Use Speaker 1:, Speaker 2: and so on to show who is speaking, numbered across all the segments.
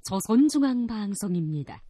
Speaker 1: 조선중앙방송입니다.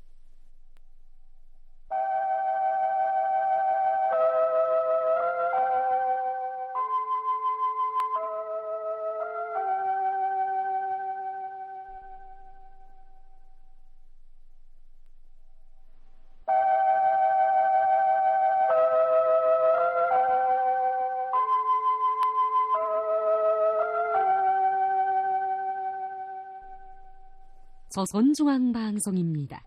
Speaker 1: 조선중앙방송입니다.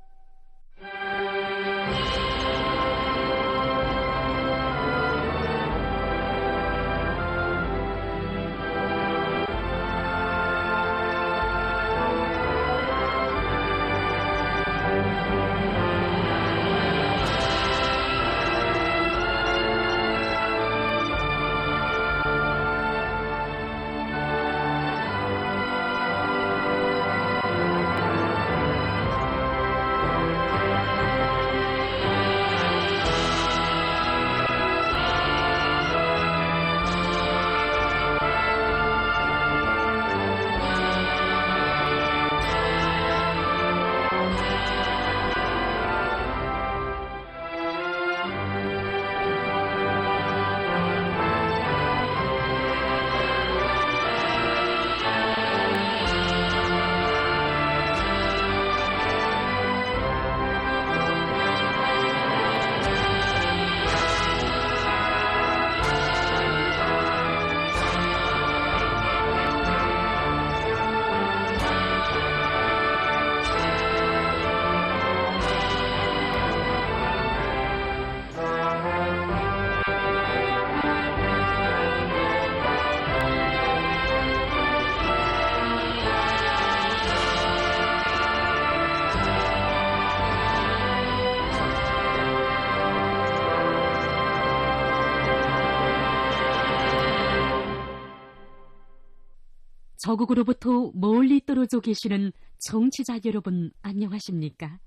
Speaker 1: 저국으로부터 멀리 떨어져 계시는 청취자 여러분, 안녕하십니까?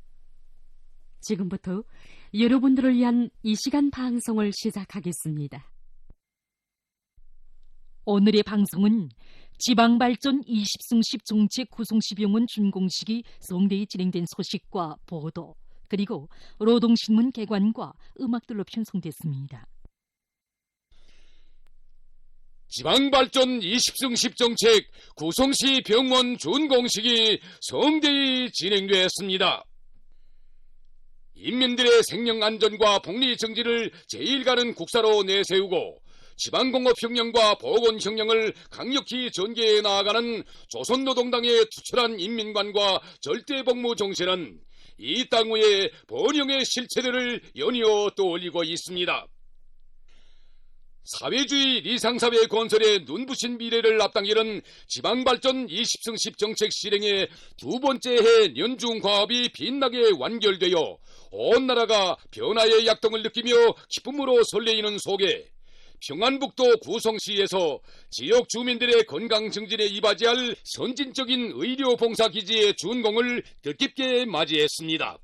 Speaker 1: 지금부터 여러분들을 위한 이 시간 방송을 시작하겠습니다. 오늘의 방송은 지방발전 20승십 정책 구성시병원 준공식이 성대히 진행된 소식과 보도, 그리고 노동신문 개관과 음악들로 편성됐습니다.
Speaker 2: 지방발전 20승십 정책 구성시 병원 준공식이 성대히 진행되었습니다. 인민들의 생명안전과 복리정진을 제일 가는 국사로 내세우고 지방공업혁명과 보건혁명을 강력히 전개해 나아가는 조선노동당의 투철한 인민관과 절대복무 정신은 이 땅 위에 번영의 실체들을 연이어 떠올리고 있습니다. 사회주의 리상사회 건설의 눈부신 미래를 앞당기는 지방발전 20승십 정책 실행의 두 번째 해 연중과업이 빛나게 완결되어 온 나라가 변화의 약동을 느끼며 기쁨으로 설레이는 속에 평안북도 구성시에서 지역 주민들의 건강 증진에 이바지할 선진적인 의료봉사기지의 준공을 뜻깊게 맞이했습니다.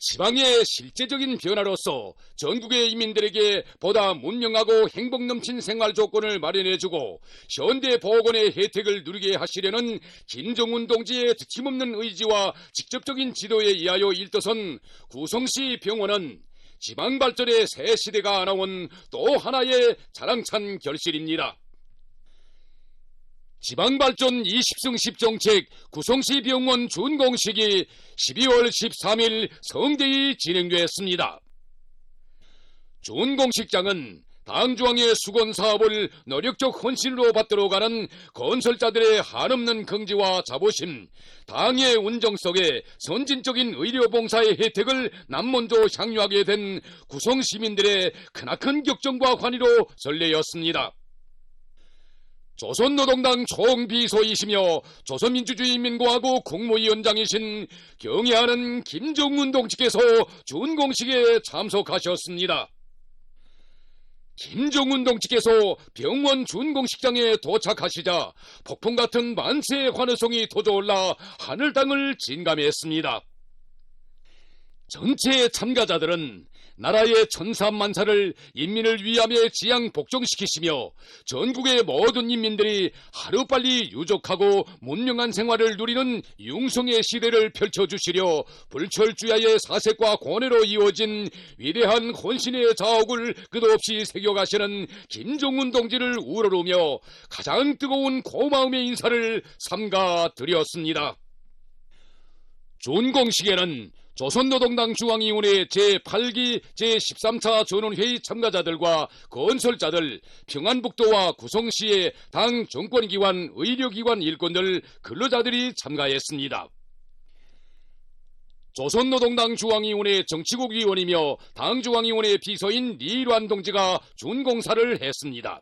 Speaker 2: 지방의 실제적인 변화로서 전국의 인민들에게 보다 문명하고 행복 넘친 생활 조건을 마련해주고 현대 보건의 혜택을 누리게 하시려는 김정은 동지의 드침없는 의지와 직접적인 지도에 의하여 일떠선 구성시 병원은 지방발전의 새 시대가 안아온 또 하나의 자랑찬 결실입니다. 지방발전 20승십 정책 구성시 병원 준공식이 12월 13일 성대히 진행되었습니다. 준공식장은 당중앙의 수건사업을 노력적 헌신으로 받들어가는 건설자들의 한없는 긍지와 자부심, 당의 운정 속에 선진적인 의료봉사의 혜택을 남먼저 향유하게 된 구성시민들의 크나큰 격정과 환희로 설레었습니다. 조선노동당 총비서이시며 조선민주주의인민공화국 국무위원장이신 경애하는 김정은 동지께서 준공식에 참석하셨습니다. 김정은 동지께서 병원 준공식장에 도착하시자 폭풍 같은 만세의 환호성이 터져올라 하늘 땅을 진감했습니다. 전체 참가자들은 나라의 천사만사를 인민을 위함에 지향 복종시키시며 전국의 모든 인민들이 하루빨리 유족하고 문명한 생활을 누리는 융성의 시대를 펼쳐주시려 불철주야의 사색과 권해로 이어진 위대한 헌신의 자옥을 끝없이 새겨가시는 김종운 동지를 우러르며 가장 뜨거운 고마움의 인사를 삼가 드렸습니다. 준공식에는 조선노동당 중앙위원회 제8기 제13차 전원회의 참가자들과 건설자들, 평안북도와 구성시의 당 정권기관, 의료기관 일꾼들, 근로자들이 참가했습니다. 조선노동당 중앙위원회 정치국 위원이며 당중앙위원회 비서인 리일환 동지가 준공사를 했습니다.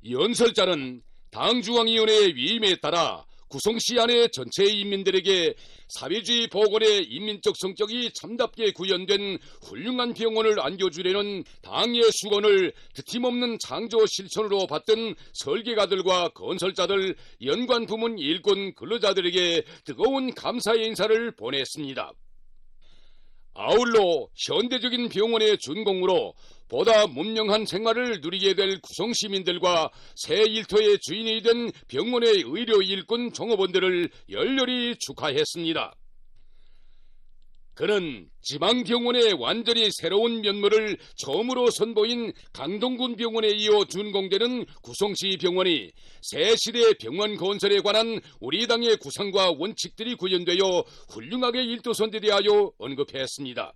Speaker 2: 연설자는 당중앙위원회 위임에 따라 구성시 안의 전체 인민들에게 사회주의 복원의 인민적 성격이 참답게 구현된 훌륭한 병원을 안겨주려는 당의 수건을 드팀없는 창조 실천으로 받던 설계가들과 건설자들, 연관 부문 일꾼 근로자들에게 뜨거운 감사의 인사를 보냈습니다. 아울러 현대적인 병원의 준공으로 보다 문명한 생활을 누리게 될 구성시민들과 새 일터의 주인이 된 병원의 의료 일꾼 종업원들을 열렬히 축하했습니다. 그는 지방병원의 완전히 새로운 면모를 처음으로 선보인 강동군 병원에 이어 준공되는 구성시 병원이 새 시대 병원 건설에 관한 우리 당의 구상과 원칙들이 구현되어 훌륭하게 일도선에 대하여 언급했습니다.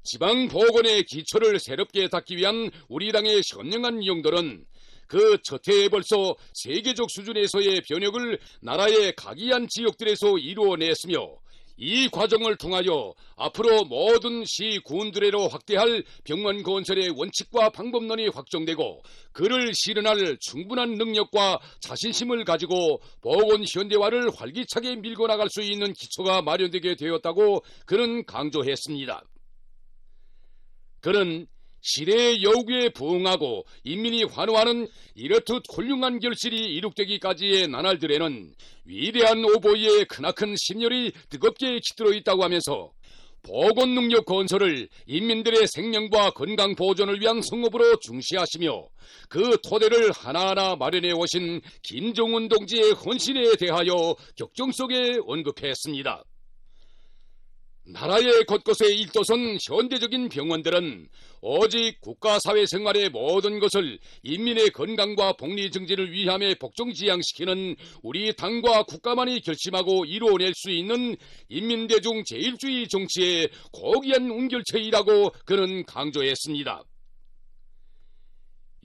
Speaker 2: 지방보건의 기초를 새롭게 닦기 위한 우리 당의 현명한 영들은 그 첫 해에 벌써 세계적 수준에서의 변혁을 나라의 각이한 지역들에서 이루어냈으며 이 과정을 통하여 앞으로 모든 시, 군들에로 확대할 병원 건설의 원칙과 방법론이 확정되고 그를 실현할 충분한 능력과 자신심을 가지고 보건 현대화를 활기차게 밀고 나갈 수 있는 기초가 마련되게 되었다고 그는 강조했습니다. 그는 시대의 요구에 부응하고 인민이 환호하는 이렇듯 훌륭한 결실이 이룩되기까지의 나날들에는 위대한 오보이의 크나큰 심혈이 뜨겁게 깃들어 있다고 하면서 보건능력 건설을 인민들의 생명과 건강 보존을 위한 성업으로 중시하시며 그 토대를 하나하나 마련해 오신 김종운 동지의 헌신에 대하여 격정 속에 언급했습니다. 나라의 곳곳에 일도선 현대적인 병원들은 오직 국가사회생활의 모든 것을 인민의 건강과 복리 증진을 위함에 복종지향시키는 우리 당과 국가만이 결심하고 이루어낼 수 있는 인민대중 제일주의 정치의 고귀한 운결체이라고 그는 강조했습니다.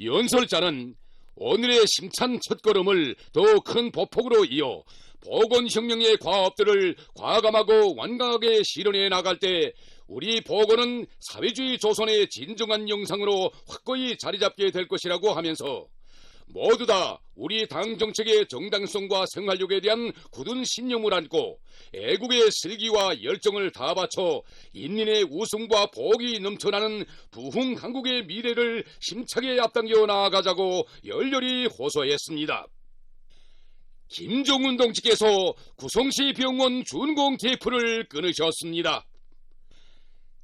Speaker 2: 연설자는 오늘의 심찬 첫걸음을 더 큰 보폭으로 이어 보건혁명의 과업들을 과감하고 완강하게 실현해 나갈 때 우리 보건은 사회주의 조선의 진정한 영상으로 확고히 자리잡게 될 것이라고 하면서 모두 다 우리 당 정책의 정당성과 생활력에 대한 굳은 신념을 안고 애국의 슬기와 열정을 다 바쳐 인민의 웃음과 복이 넘쳐나는 부흥 한국의 미래를 힘차게 앞당겨 나아가자고 열렬히 호소했습니다. 김종운 동지께서 구성시 병원 준공 테이프를 끊으셨습니다.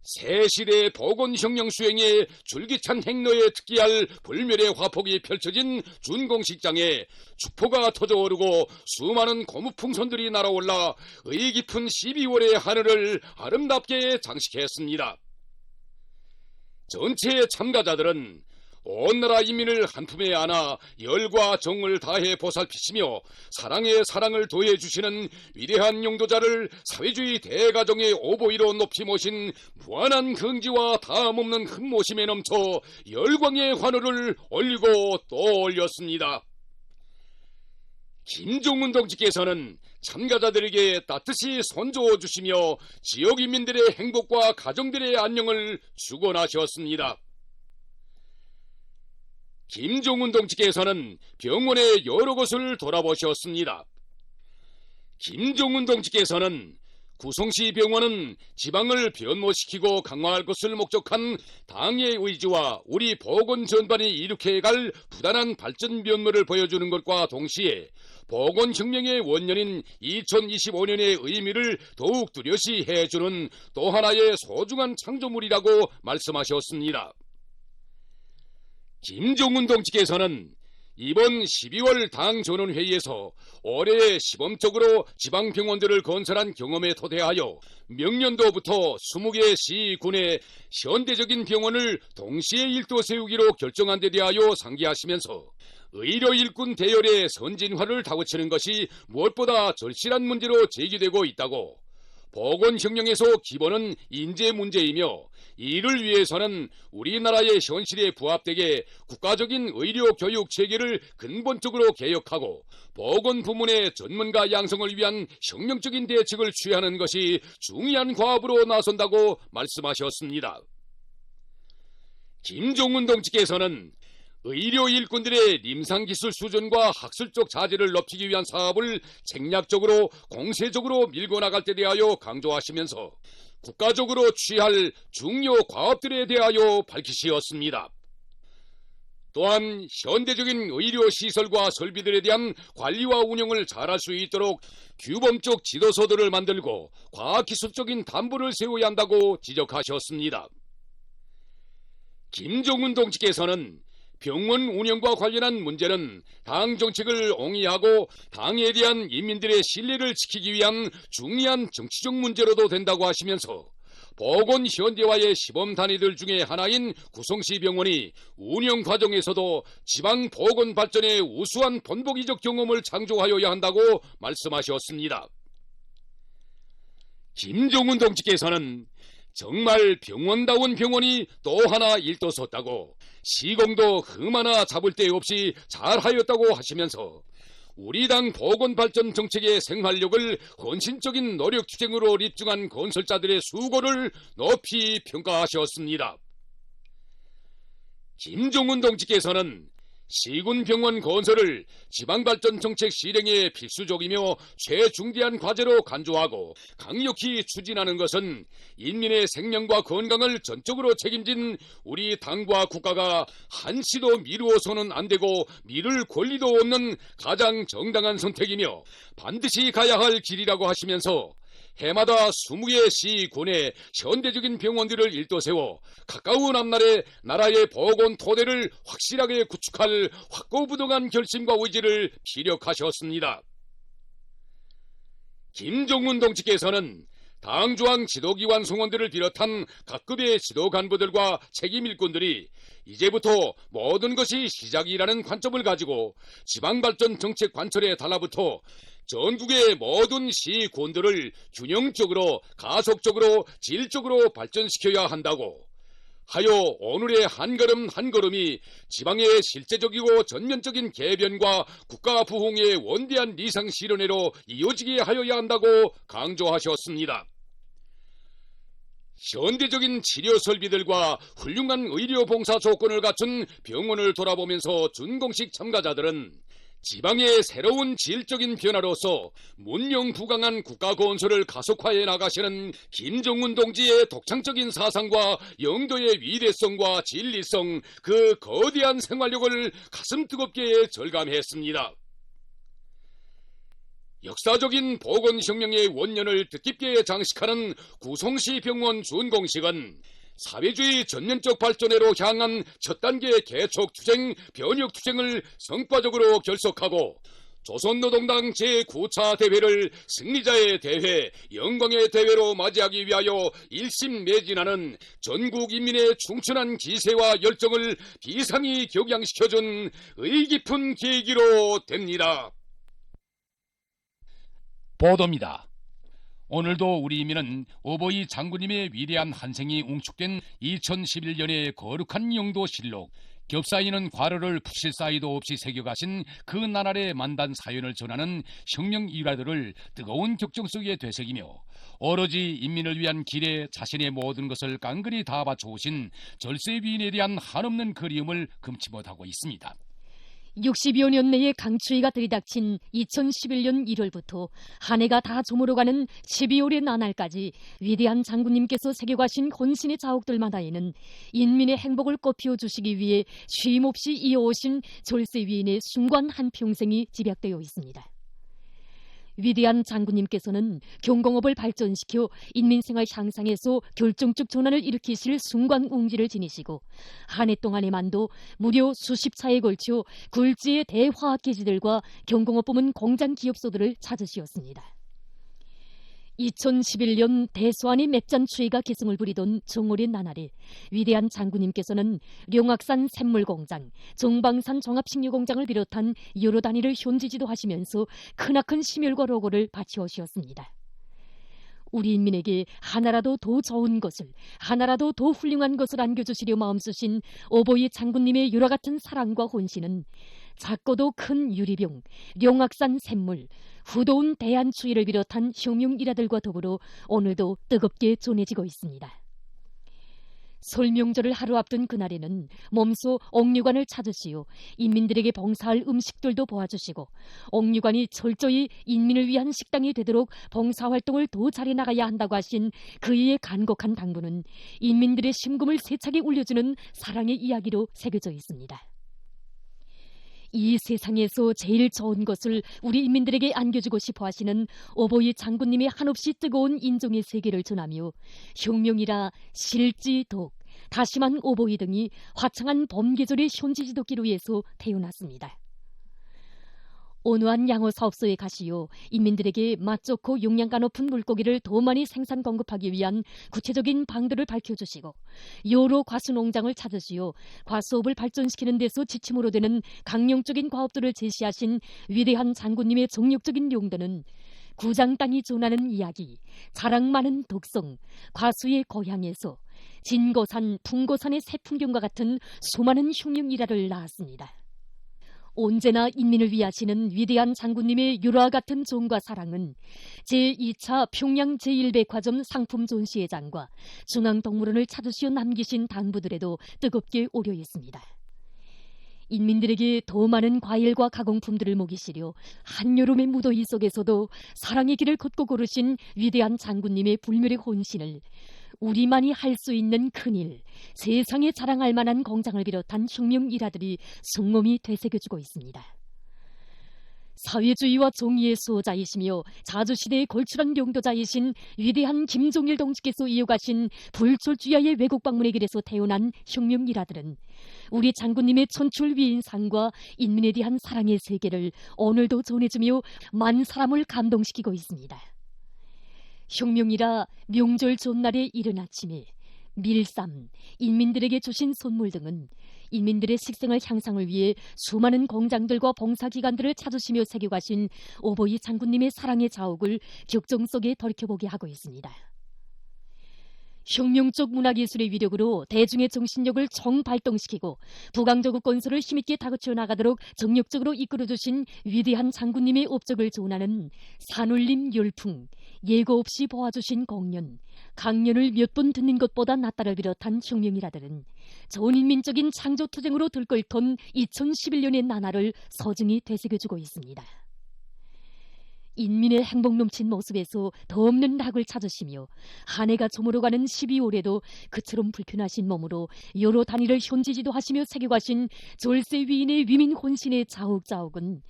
Speaker 2: 새 시대 보건혁명 수행에 줄기찬 행로에 특기할 불멸의 화폭이 펼쳐진 준공식장에 축포가 터져오르고 수많은 고무풍선들이 날아올라 의의 깊은 12월의 하늘을 아름답게 장식했습니다. 전체 참가자들은 온 나라 인민을 한품에 안아 열과 정을 다해 보살피시며 사랑에 사랑을 더해주시는 위대한 용도자를 사회주의 대가정의 오보이로 높이 모신 무한한 긍지와 다음없는 흠모심에 넘쳐 열광의 환호를 올리고 또 올렸습니다. 김종운 동지께서는 참가자들에게 따뜻이 손주어 주시며 지역 인민들의 행복과 가정들의 안녕을 축원하셨습니다. 김종운 동지께서는 병원의 여러 곳을 돌아보셨습니다. 김종운 동지께서는 구성시 병원은 지방을 변모시키고 강화할 것을 목적한 당의 의지와 우리 보건 전반이 일으켜갈 부단한 발전 면모를 보여주는 것과 동시에 보건혁명의 원년인 2025년의 의미를 더욱 뚜렷이 해주는 또 하나의 소중한 창조물이라고 말씀하셨습니다. 김종훈 동지께서는 이번 12월 당 전원회의에서 올해 시범적으로 지방병원들을 건설한 경험에 토대하여 명년도부터 20개 시, 군의 현대적인 병원을 동시에 일도 세우기로 결정한 데 대하여 상기하시면서 의료 일꾼 대열의 선진화를 다그치는 것이 무엇보다 절실한 문제로 제기되고 있다고, 보건혁명에서 기본은 인재 문제이며 이를 위해서는 우리나라의 현실에 부합되게 국가적인 의료 교육 체계를 근본적으로 개혁하고 보건 부문의 전문가 양성을 위한 혁명적인 대책을 취하는 것이 중요한 과업으로 나선다고 말씀하셨습니다. 김종훈 동지께서는 의료 일꾼들의 임상기술 수준과 학술적 자질을 높이기 위한 사업을戦略적으로 공세적으로 밀고 나갈 때 대하여 강조하시면서 국가적으로 취할 중요 과업들에 대하여 밝히시었습니다. 또한 현대적인 의료시설과 설비들에 대한 관리와 운영을 잘할 수 있도록 규범적 지도서들을 만들고 과학기술적인 담보를 세워야 한다고 지적하셨습니다. 김종훈 동지께서는 병원 운영과 관련한 문제는 당 정책을 옹이하고 당에 대한 인민들의 신뢰를 지키기 위한 중요한 정치적 문제로도 된다고 하시면서 보건 현대화의 시범 단위들 중에 하나인 구성시 병원이 운영 과정에서도 지방 보건 발전의 우수한 본보기적 경험을 창조하여야 한다고 말씀하셨습니다. 김종훈 동지께서는 정말 병원다운 병원이 또 하나 일떠섰다고, 시공도 흠 하나 잡을 데 없이 잘하였다고 하시면서 우리 당 보건발전 정책의 생활력을 헌신적인 노력 투쟁으로 입증한 건설자들의 수고를 높이 평가하셨습니다. 김종훈 동지께서는 시군병원 건설을 지방발전 정책 실행의 필수적이며 최중대한 과제로 간주하고 강력히 추진하는 것은 인민의 생명과 건강을 전적으로 책임진 우리 당과 국가가 한시도 미루어서는 안 되고 미룰 권리도 없는 가장 정당한 선택이며 반드시 가야 할 길이라고 하시면서 해마다 20개 시, 군의 현대적인 병원들을 일도세워 가까운 앞날에 나라의 보건 토대를 확실하게 구축할 확고부동한 결심과 의지를 피력하셨습니다. 김종훈 동지께서는 당중앙 지도기관 성원들을 비롯한 각급의 지도 간부들과 책임 일꾼들이 이제부터 모든 것이 시작이라는 관점을 가지고 지방발전 정책 관철에 달라붙어 전국의 모든 시, 군들을 균형적으로 가속적으로 질적으로 발전시켜야 한다고 하여 오늘의 한 걸음 한 걸음이 지방의 실제적이고 전면적인 개변과 국가 부흥의 원대한理想 실현회로 이어지게 하여야 한다고 강조하셨습니다. 현대적인 치료 설비들과 훌륭한 의료 봉사 조건을 갖춘 병원을 돌아보면서 준공식 참가자들은 지방의 새로운 질적인 변화로서 문명부강한 국가 건설을 가속화해 나가시는 김종훈 동지의 독창적인 사상과 영도의 위대성과 진리성, 그 거대한 생활력을 가슴 뜨겁게 절감했습니다. 역사적인 보건혁명의 원년을 뜻깊게 장식하는 구성시 병원 준공식은 사회주의 전면적 발전으로 향한 첫 단계 개척투쟁, 변혁투쟁을 성과적으로 결석하고 조선노동당 제9차 대회를 승리자의 대회, 영광의 대회로 맞이하기 위하여 일심매진하는 전국 인민의 충천한 기세와 열정을 비상히 격양시켜준 의깊은 계기로 됩니다.
Speaker 3: 보도입니다. 오늘도 우리 인민은 어버이 장군님의 위대한 한생이 웅축된 2011년의 거룩한 영도실록, 겹사이는 과로를 푸실 사이도 없이 새겨가신 그 나날의 만단 사연을 전하는 혁명 일화들을 뜨거운 격정 속에 되새기며 오로지 인민을 위한 길에 자신의 모든 것을 깡그리 다 바쳐오신 절세위인에 대한 한없는 그리움을 금치 못하고 있습니다.
Speaker 1: 60여 년 내에 강추위가 들이닥친 2011년 1월부터 한 해가 다 저물어가는 12월의 나날까지 위대한 장군님께서 새겨가신 혼신의 자옥들마다에는 인민의 행복을 꽃피워 주시기 위해 쉼없이 이어오신 졸세 위인의 숭고한 한평생이 집약되어 있습니다. 위대한 장군님께서는 경공업을 발전시켜 인민생활 향상에서 결정적 전환을 일으키실 숭고한 웅지를 지니시고 한 해 동안에만도 무려 수십 차에 걸쳐 굴지의 대화학기지들과 경공업 부문 공장 기업소들을 찾으시었습니다. 2011년 대소안이 맵잔 추위가 기승을 부리던 정월의 나날에 위대한 장군님께서는 룡악산 샘물공장, 정방산 종합식료공장을 비롯한 여러 단위를 현지 지도하시면서 크나큰 심혈과 로고를 바치오시었습니다. 우리 인민에게 하나라도 더 좋은 것을, 하나라도 더 훌륭한 것을 안겨주시려 마음쓰신 오보이 장군님의 유라 같은 사랑과 혼신은 작고도 큰 유리병, 룡악산 샘물, 후도운 대한추위를 비롯한 혁명 일화들과 더불어 오늘도 뜨겁게 전해지고 있습니다. 설명절을 하루 앞둔 그날에는 몸소 옥류관을 찾으시어 인민들에게 봉사할 음식들도 보아주시고 옥류관이 철저히 인민을 위한 식당이 되도록 봉사활동을 더 잘해 나가야 한다고 하신 그의 간곡한 당부는 인민들의 심금을 세차게 울려주는 사랑의 이야기로 새겨져 있습니다. 이 세상에서 제일 좋은 것을 우리 인민들에게 안겨주고 싶어 하시는 오보이 장군님의 한없이 뜨거운 인종의 세계를 전하며 혁명이라 실지 독, 다심한 오보이 등이 화창한 봄 계절의 현지 지도기로 위해서 태어났습니다. 온화한 양호 사업소에 가시어 인민들에게 맛 좋고 영양가 높은 물고기를 더 많이 생산 공급하기 위한 구체적인 방도를 밝혀주시고 여러 과수 농장을 찾으시어 과수업을 발전시키는 데서 지침으로 되는 강령적인 과업들을 제시하신 위대한 장군님의 정력적인 용도는 구장 땅이 전하는 이야기, 자랑 많은 독성, 과수의 고향에서 진고산, 풍고산의 새 풍경과 같은 수많은 혁명 일화를 낳았습니다. 언제나 인민을 위하시는 위대한 장군님의 유라와 같은 정과 사랑은 제2차 평양 제1백화점 상품 전시회장과 중앙동물원을 찾으시어 남기신 당부들에도 뜨겁게 오려 있습니다. 인민들에게 더 많은 과일과 가공품들을 먹이시려 한여름의 무더위 속에서도 사랑의 길을 걷고 걸으신 위대한 장군님의 불멸의 혼신을 우리만이 할 수 있는 큰일, 세상에 자랑할 만한 공장을 비롯한 혁명 일화들이 숭늉이 되새겨주고 있습니다. 사회주의와 정의의 수호자이시며 자주시대의 걸출한 용도자이신 위대한 김종일 동지께서 이어가신 불철주야의 외국 방문의 길에서 태어난 혁명 일화들은 우리 장군님의 천출 위인상과 인민에 대한 사랑의 세계를 오늘도 전해주며 만 사람을 감동시키고 있습니다. 혁명이라 명절 전날의 이른 아침에 밀쌈, 인민들에게 주신 선물 등은 인민들의 식생활 향상을 위해 수많은 공장들과 봉사기관들을 찾으시며 새겨가신 오보이 장군님의 사랑의 자옥을 격정 속에 돌이켜보게 하고 있습니다. 혁명적 문화기술의 위력으로 대중의 정신력을 총발동시키고 부강저국 건설을 힘있게 다그쳐 나가도록 정력적으로 이끌어주신 위대한 장군님의 업적을 전하는 산울림 열풍, 예고 없이 보아주신 공연, 강연을 몇 번 듣는 것보다 낫다를 비롯한 혁명이라들은 전인민적인 창조투쟁으로 들끓던 2011년의 나날을 서증히 되새겨주고 있습니다. 인민의 행복 넘친 모습에서 더 없는 낙을 찾으시며 한 해가 저물어가는 12월에도 그처럼 불편하신 몸으로 여러 단위를 현지지도하시며 새겨가신 졸세 위인의 위민 혼신의 자욱자욱은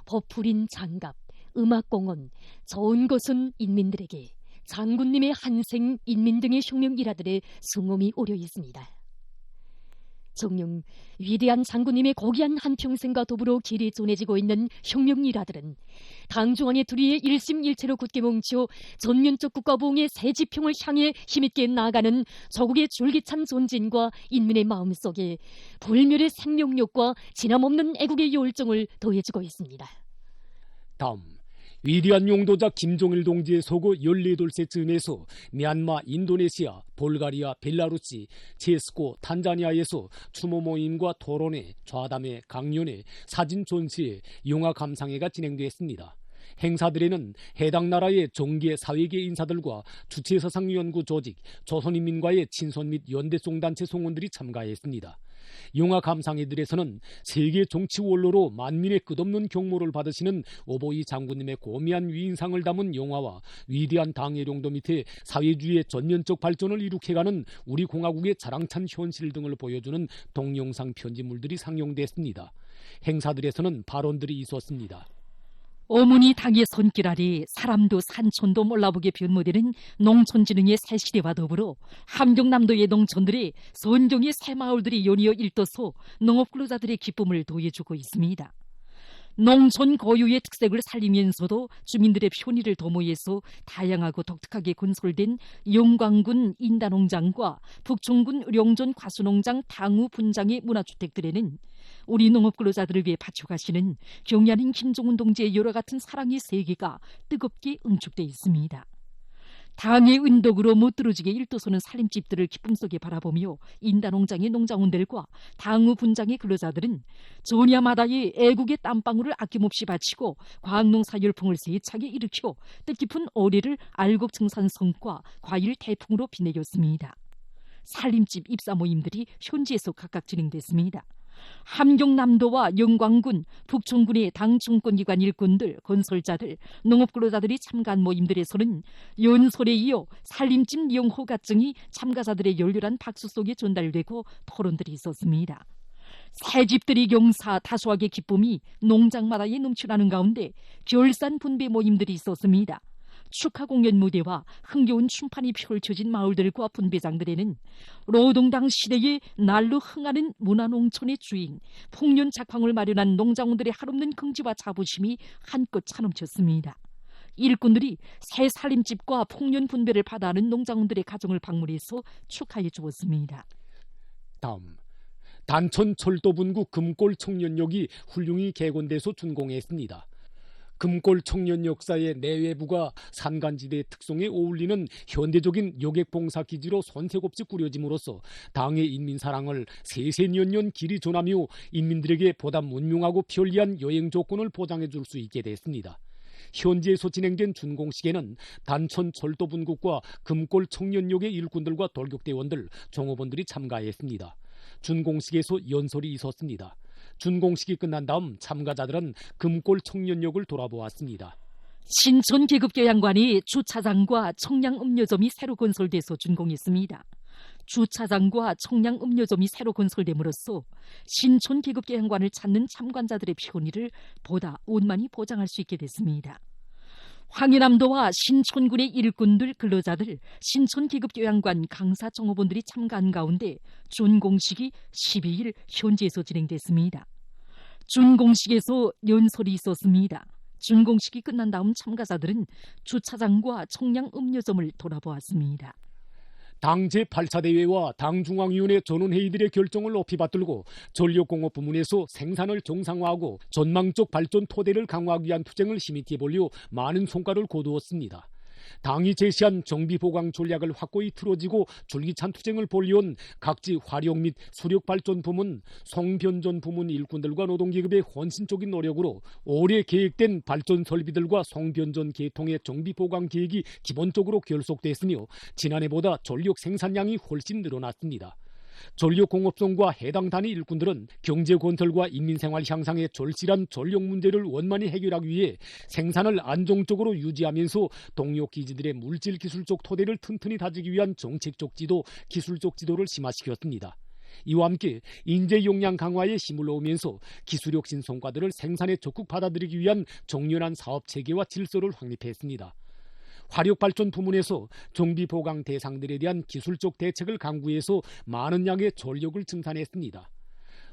Speaker 1: 버풀인 장갑, 음악공원, 좋은 것은 인민들에게 장군님의 한생, 인민 등의 혁명 일화들의 숭엄이 오려 있습니다. 정녕 위대한 장군님의 고귀한 한평생과 더불어 길이 전해지고 있는 혁명 일화들은 당중앙의 둘이의 일심일체로 굳게 뭉쳐 전면적 국가부흥의 새 지평을 향해 힘있게 나아가는 조국의 줄기찬 전진과 인민의 마음속에 불멸의 생명력과 진함없는 애국의 열정을 더해주고 있습니다.
Speaker 4: 다음 위대한 용도자 김종일 동지의 소고 14돌째쯤에서 미얀마, 인도네시아, 볼가리아, 벨라루시, 체스코, 탄자니아에서 추모 모임과 토론회, 좌담회, 강연회, 사진 전시회, 영화 감상회가 진행됐습니다. 행사들에는 해당 나라의 정계, 사회계 인사들과 주체사상연구 조직, 조선인민과의 친선 및 연대송단체 송원들이 참가했습니다. 용화 감상회들에서는 세계 정치 원로로 만민의 끝없는 경모를 받으시는 오보이 장군님의 고미한 위인상을 담은 용화와 위대한 당해령도 밑에 사회주의의 전면적 발전을 이룩해가는 우리 공화국의 자랑찬 현실 등을 보여주는 동영상 편지물들이 상영됐습니다. 행사들에서는 발언들이 있었습니다.
Speaker 1: 어머니 당의 손길 아래 사람도 산촌도 몰라보게 변모되는 농촌진흥의 새 시대와 더불어 함경남도의 농촌들의 선종의 새 마을들이 연이어 일떠서 농업근로자들의 기쁨을 더해주고 있습니다. 농촌 고유의 특색을 살리면서도 주민들의 편의를 도모해서 다양하고 독특하게 건설된 영광군 인다농장과 북촌군 령존 과수농장 당우 분장의 문화주택들에는 우리 농업근로자들을 위해 바쳐가시는 경야인 김종훈 동지의 여러 같은 사랑의 세계가 뜨겁게 응축되어 있습니다. 당의 은덕으로 못 들어지게 일도서는 살림집들을 기쁨 속에 바라보며 인다농장의 농장원들과 당우 분장의 근로자들은 전야마다의 애국의 땀방울을 아낌없이 바치고 광농사 열풍을 세차게 일으켜 뜻깊은 어뢰를 알곡 증산 성과 과일 태풍으로 빛내겼습니다. 살림집 입사 모임들이 현지에서 각각 진행됐습니다. 함경남도와 영광군, 북촌군의 당 정권기관 일꾼들, 건설자들, 농업근로자들이 참가한 모임들에서는 연설에 이어 살림집 영호가증이 참가자들의 열렬한 박수 속에 전달되고 토론들이 있었습니다. 새집들이 경사 다소하게 기쁨이 농장마다에 넘쳐나는 가운데 결산 분배 모임들이 있었습니다. 축하 공연 무대와 흥겨운 춤판이 펼쳐진 마을들과 분배장들에는 노동당 시대의 날로 흥하는 문화농촌의 주인, 풍년 작황을 마련한 농장원들의 한없는 긍지와 자부심이 한껏 차넘쳤습니다. 일꾼들이 새 살림집과 풍년 분배를 받아하는 농장원들의 가정을 방문해서 축하해 주었습니다.
Speaker 4: 다음, 단천 철도분구 금골 청년역이 훌륭히 개건돼서 준공했습니다. 금골 청년 역사의 내외부가 산간지대의 특성에 어울리는 현대적인 여객봉사기지로 손색 없이 꾸려짐으로써 당의 인민사랑을 세세년년 길이 전하며 인민들에게 보다 문명하고 편리한 여행 조건을 보장해 줄 수 있게 됐습니다. 현지에서 진행된 준공식에는 단천 철도분국과 금골 청년역의 일꾼들과 돌격대원들, 종업원들이 참가했습니다. 준공식에서 연설이 있었습니다. 준공식이 끝난 다음 참가자들은 금골 청년역을 돌아보았습니다.
Speaker 1: 신촌 계급교양관이 주차장과 청량음료점이 새로 건설돼서 준공했습니다. 주차장과 청량음료점이 새로 건설됨으로써 신촌 계급교양관을 찾는 참관자들의 편의를 보다 원만히 보장할 수 있게 됐습니다. 황해남도와 신촌군의 일꾼들, 근로자들, 신촌계급교양관 강사 종업원들이 참가한 가운데 준공식이 12일 현지에서 진행됐습니다. 준공식에서 연설이 있었습니다. 준공식이 끝난 다음 참가자들은 주차장과 청량음료점을 돌아보았습니다.
Speaker 4: 당 제8차 대회와 당 중앙위원회 전원회의들의 결정을 높이 받들고 전력공업 부문에서 생산을 정상화하고 전망적 발전 토대를 강화하기 위한 투쟁을 힘있게 해보려 많은 성과를 거두었습니다. 당이 제시한 정비보강 전략을 확고히 틀어지고 줄기찬 투쟁을 벌여온 각지 화력 및 수력발전 부문, 송변전 부문 일꾼들과 노동계급의 헌신적인 노력으로 올해 계획된 발전 설비들과 송변전 계통의 정비보강 계획이 기본적으로 결속됐으며 지난해보다 전력 생산량이 훨씬 늘어났습니다. 전력공업성과 해당 단위 일꾼들은 경제건설과 인민생활 향상의 절실한 전력 문제를 원만히 해결하기 위해 생산을 안정적으로 유지하면서 동력기지들의 물질기술적 토대를 튼튼히 다지기 위한 정책적 지도, 기술적 지도를 심화시켰습니다. 이와 함께 인재 역량 강화에 힘을 넣으면서 기술혁신 성과들을 생산에 적극 받아들이기 위한 정연한 사업체계와 질서를 확립했습니다. 화력발전 부문에서 정비보강 대상들에 대한 기술적 대책을 강구해서 많은 양의 전력을 증산했습니다.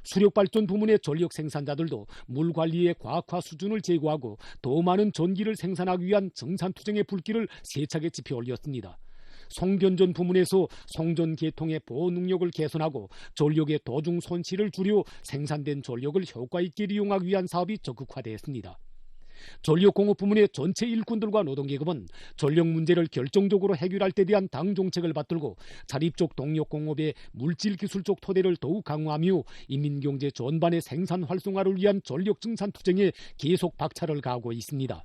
Speaker 4: 수력발전 부문의 전력 생산자들도 물관리의 과학화 수준을 제고하고 더 많은 전기를 생산하기 위한 정산투쟁의 불길을 세차게 지펴 올렸습니다. 송변전 부문에서 송전 계통의 보호 능력을 개선하고 전력의 도중 손실을 줄여 생산된 전력을 효과 있게 이용하기 위한 사업이 적극화되었습니다. 전력공업 부문의 전체 일꾼들과 노동계급은 전력 문제를 결정적으로 해결할 때 대한 당 정책을 받들고 자립적 동력공업의 물질기술적 토대를 더욱 강화하며 인민경제 전반의 생산 활성화를 위한 전력 증산 투쟁에 계속 박차를 가하고 있습니다.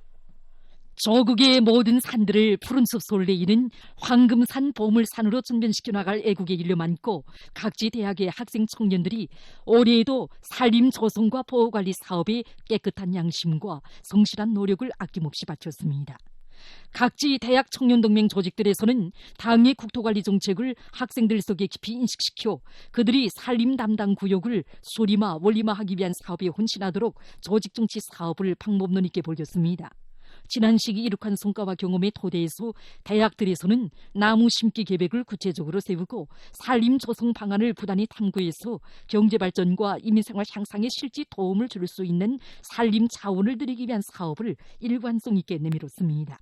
Speaker 1: 조국의 모든 산들을 푸른 숲 솔레이는 황금산 보물산으로 전변시켜 나갈 애국에 일려 많고 각지 대학의 학생 청년들이 올해에도 산림 조성과 보호관리 사업에 깨끗한 양심과 성실한 노력을 아낌없이 바쳤습니다. 각지 대학 청년동맹 조직들에서는 당의 국토관리 정책을 학생들 속에 깊이 인식시켜 그들이 산림 담당 구역을 수리마, 원리마하기 위한 사업에 헌신하도록 조직정치 사업을 방법론 있게 벌였습니다. 지난 시기 이룩한 성과와 경험의 토대에서 대학들에서는 나무 심기 계획을 구체적으로 세우고 산림 조성 방안을 부단히 탐구해서 경제발전과 인민생활 향상에 실제 도움을 줄 수 있는 산림 자원을 들이기 위한 사업을 일관성 있게 내밀었습니다.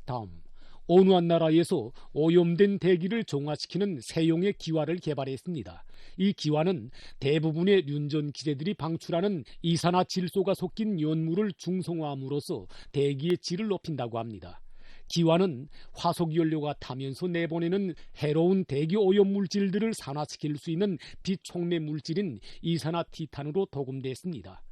Speaker 4: 다음, 어느 한 나라에서 오염된 대기를 정화시키는 새용의 기화를 개발했습니다. 이 기화는 대부분의 륜전 기체들이 방출하는 이산화질소가 섞인 연물을 중성화함으로써 대기의 질을 높인다고 합니다. 기화는 화석연료가 타면서 내보내는 해로운 대기 오염 물질들을 산화시킬 수 있는 비촉매 물질인 이산화티탄으로 도금됐습니다.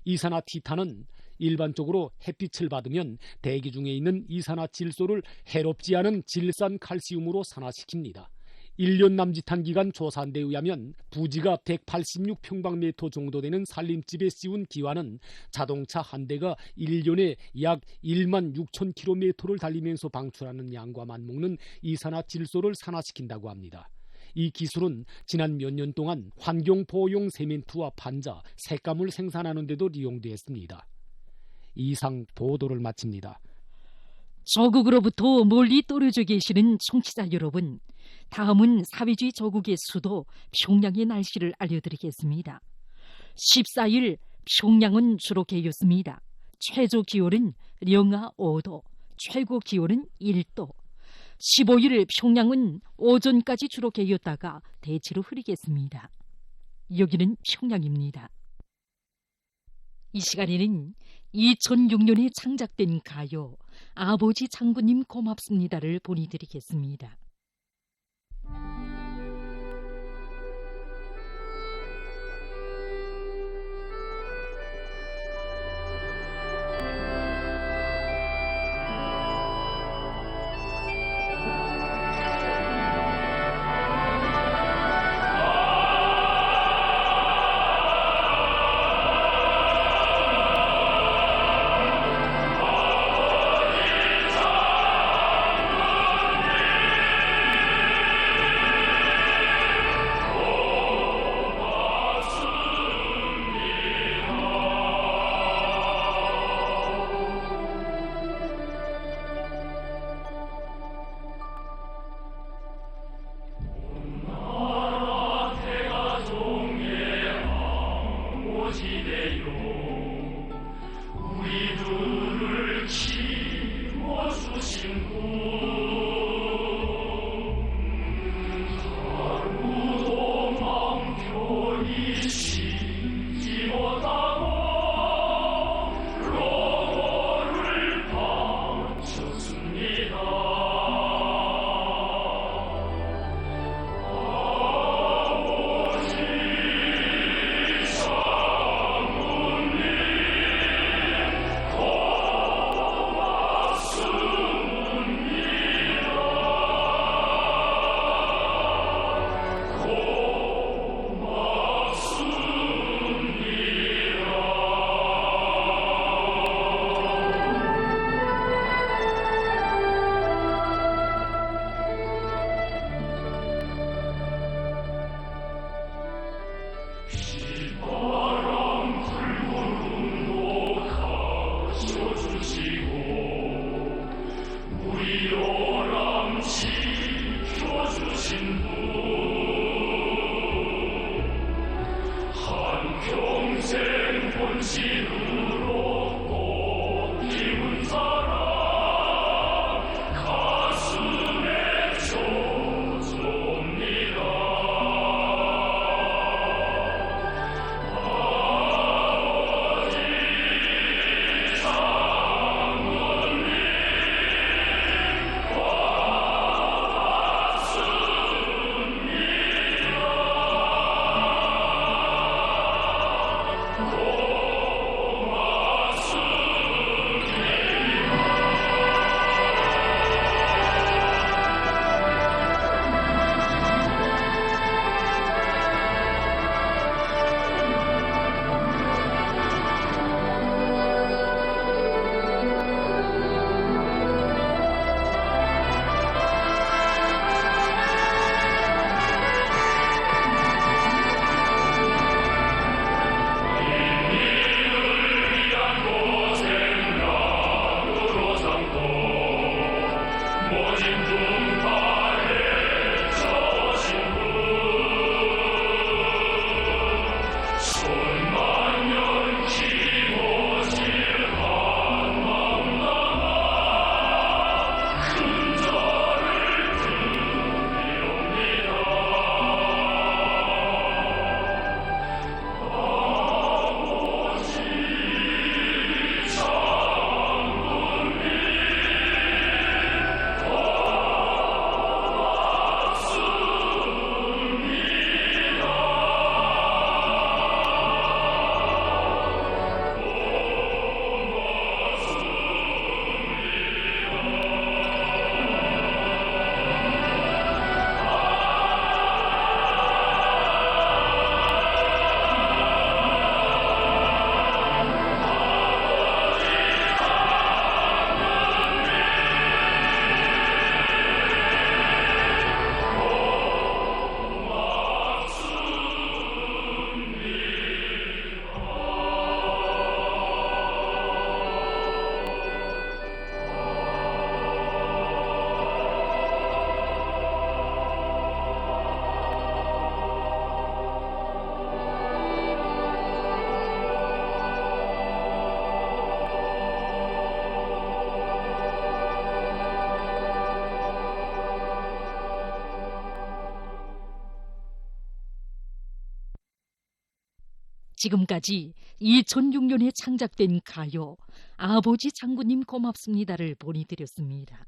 Speaker 4: 이산화티탄은 일반적으로 햇빛을 받으면 대기 중에 있는 이산화질소를 해롭지 않은 질산 칼슘으로 산화시킵니다. 1년 남짓한 기간 조사한 데 의하면 부지가 186평방미터 정도 되는 산림집에 씌운 기화는 자동차 한 대가 1년에 약 1만 6천 킬로미터를 달리면서 방출하는 양과 맞먹는 이산화질소를 산화시킨다고 합니다. 이 기술은 지난 몇 년 동안 환경보호용 세멘트와 반자, 색감을 생산하는 데도 이용되었습니다. 이상 보도를 마칩니다.
Speaker 1: 조국으로부터 멀리 떨어져 계시는 청취자 여러분, 다음은 사회주의 조국의 수도 평양의 날씨를 알려드리겠습니다. 14일 평양은 주로 개였습니다. 최저 기온은 영하 5도, 최고 기온은 1도. 15일 평양은 오전까지 주로 개였다가 대체로 흐리겠습니다. 여기는 평양입니다. 이 시간에는 2006년에 창작된 가요 아버지 장군님 고맙습니다를 보내드리겠습니다. 지금까지 2006년에 창작된 가요 아버지 장군님 고맙습니다를 보내드렸습니다.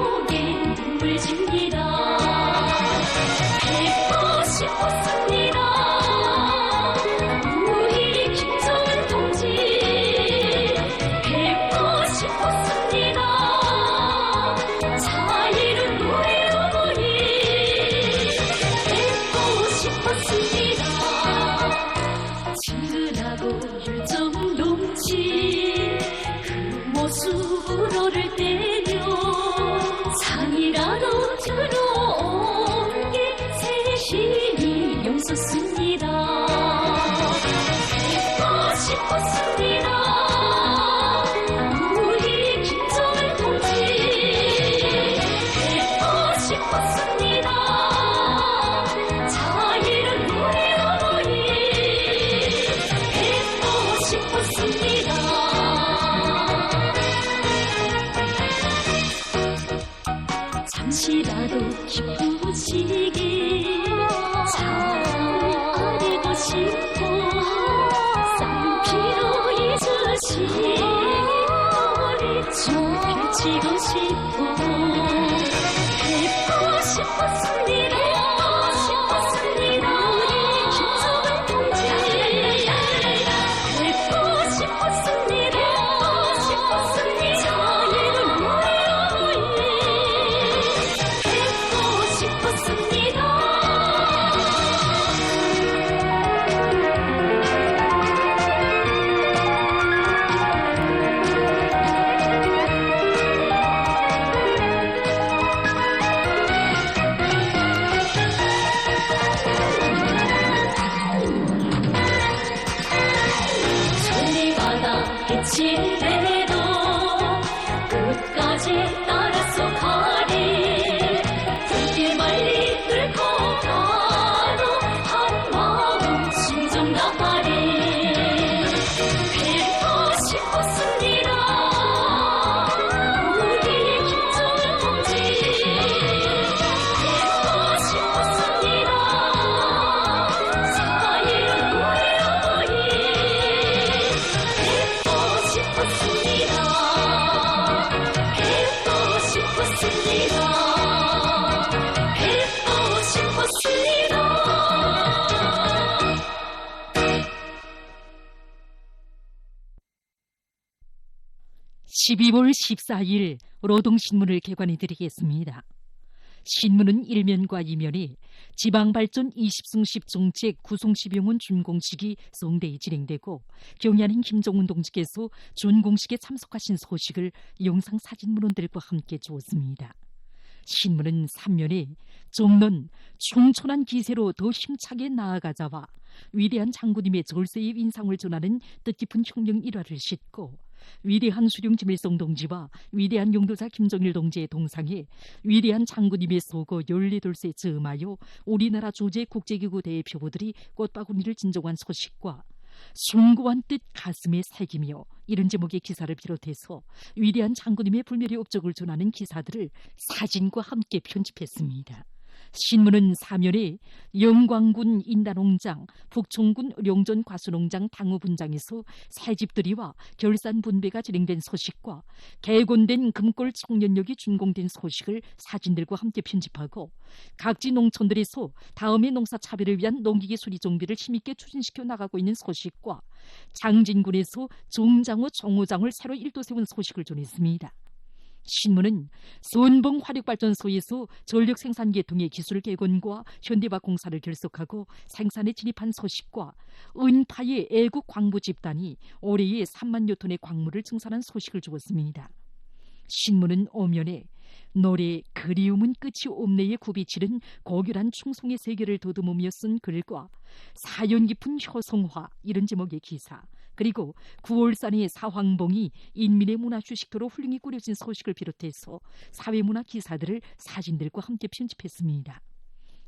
Speaker 1: 속에 눈물 집니다. 뵙고 싶었습니다. 우리 김정은 동지 뵙고 싶었습니다. 자유를 우리 어머니 뵙고 싶었습니다. 친근하고 열정 넘친 그 모습을 어릴 때며 산이라도 들어온 게 세심이 용솟습니다. 뵙고 싶었습니다. 우리 김정은 동지 뵙고 싶었습니다. 자유는 우리 어머니 뵙고 싶었습니다. 잠시라도 기쁘시게 잘 아리고 싶고 쌓인 피로 잊으신 머리춤 펼치고 싶고 뵙고 싶었습니다. 우리 김정은 동지 뵙고 싶었습니다. 자유를 우리 어머니 뵙고 싶었습니다. 소리마다 해칠래도 끝까지 따라서 가리 불길 말리 뚫고 가도 한 마음 순정 나가리 뵙고 싶었습니다. 우리 김정은 동지 뵙고 싶었습니다. 자유는 우리 어머니 뵙고 싶었습니다. 뵙고 싶었습니다. 뵙고 싶었습니다. 12월 14일 노동신문을 개관해 드리겠습니다. 신문은 1면과 2면에 지방발전 20승 10정책 구송시병원 준공식이 성대히 진행되고 경의하는 김정은 동지께서 준공식에 참석하신 소식을 영상 사진문헌들과 함께 주었습니다. 신문은 3면에 정론, 충천한 기세로 더 힘차게 나아가자와 위대한 장군님의 절세의 인상을 전하는 뜻깊은 혁명 일화를 싣고 위대한 수령 김일성 동지와 위대한 용도자 김정일 동지의 동상에 위대한 장군님의 소거 14돌세 즈음하여 우리나라 주재 국제기구 대표부들이 꽃바구니를 진정한 소식과 숭고한 뜻 가슴에 새기며 이런 제목의 기사를 비롯해서 위대한 장군님의 불멸의 업적을 전하는 기사들을 사진과 함께 편집했습니다. 신문은 3면에 영광군 인단농장, 북촌군 룡전 과수농장 당후분장에서 새집들이와 결산 분배가 진행된 소식과 개곤된 금골 청년역이 준공된 소식을 사진들과 함께 편집하고 각지 농촌들에서 다음의 농사 차별을 위한 농기계수리 정비를 힘있게 추진시켜 나가고 있는 소식과 장진군에서 종장호 정호장을 새로 일도 세운 소식을 전했습니다. 신문은 선봉 화력발전소에서 전력 생산 계통의 기술 개건과 현대화 공사를 결속하고 생산에 진입한 소식과 은파의 애국 광부 집단이 올해에 3만여 톤의 광물을 증산한 소식을 주었습니다. 신문은 오면에 노래 그리움은 끝이 없네에 굽이치른 고결한 충성의 세계를 더듬으며 쓴 글과 사연 깊은 효성화 이런 제목의 기사 그리고 9월산의 사황봉이 인민의 문화 휴식토로 훌륭히 꾸려진 소식을 비롯해서 사회문화 기사들을 사진들과 함께 편집했습니다.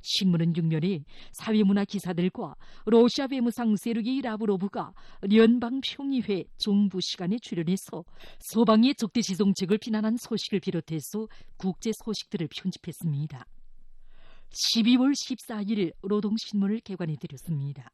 Speaker 1: 신문은 6면에 사회문화 기사들과 러시아 외무상 세르게이 라브로브가 연방평의회 정부 시간에 출연해서 서방의 적대시 정책을 비난한 소식을 비롯해서 국제 소식들을 편집했습니다. 12월 14일 노동신문을 개관해드렸습니다.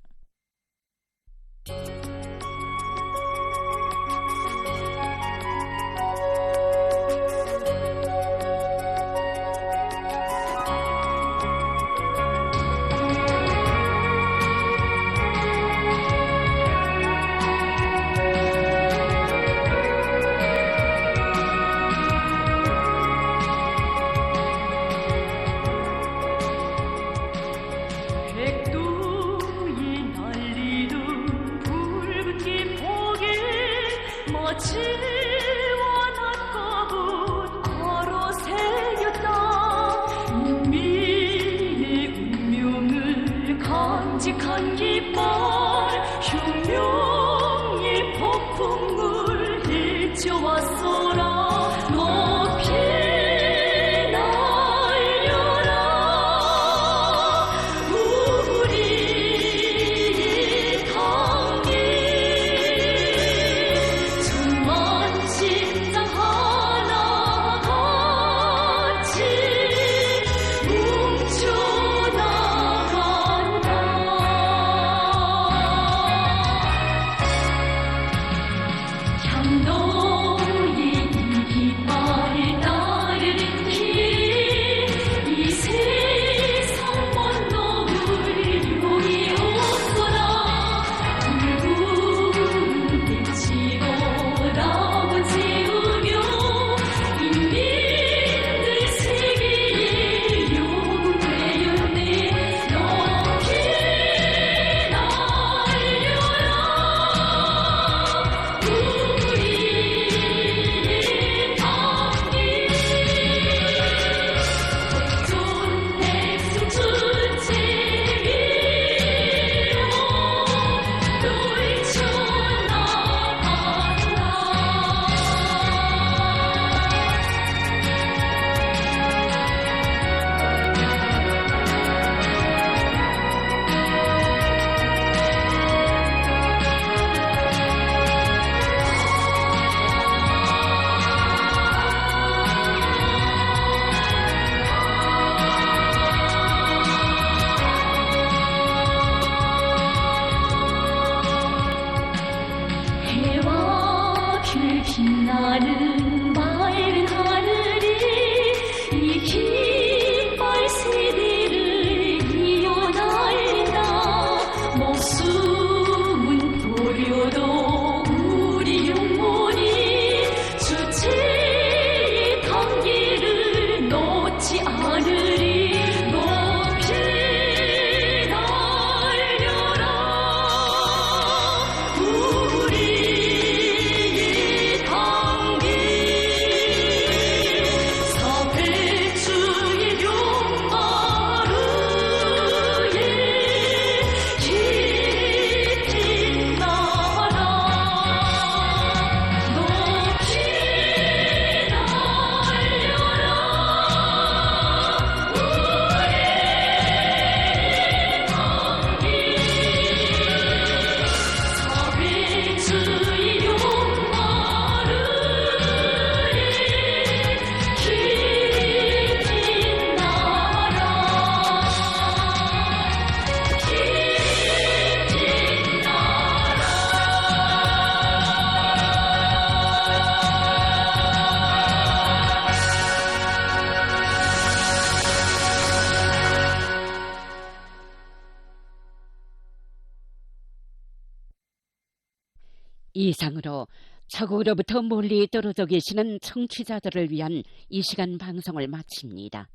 Speaker 5: 이상으로 자국으로부터 멀리 떨어져 계시는 청취자들을 위한 이 시간 방송을 마칩니다.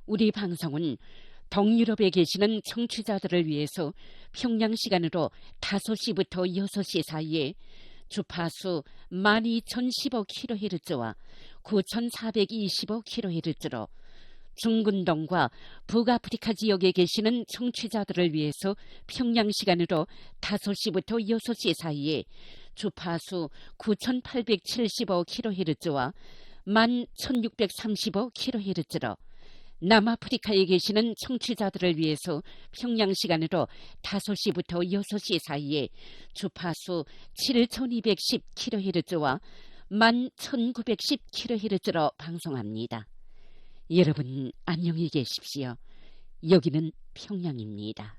Speaker 5: 우리 방송은 동유럽에 계시는 청취자들을 위해서 평양 시간으로 5시부터 6시 사이에 주파수 12,015kHz와 9,425kHz로 중근동과 북아프리카 지역에 계시는 청취자들을 위해서 평양 시간으로 5시부터 6시 사이에 주파수 9,875kHz와 11,635kHz로 남아프리카에 계시는 청취자들을 위해서 평양 시간으로 5시부터 6시 사이에 주파수 7,210kHz와 11,910kHz로 방송합니다. 여러분 안녕히 계십시오. 여기는 평양입니다.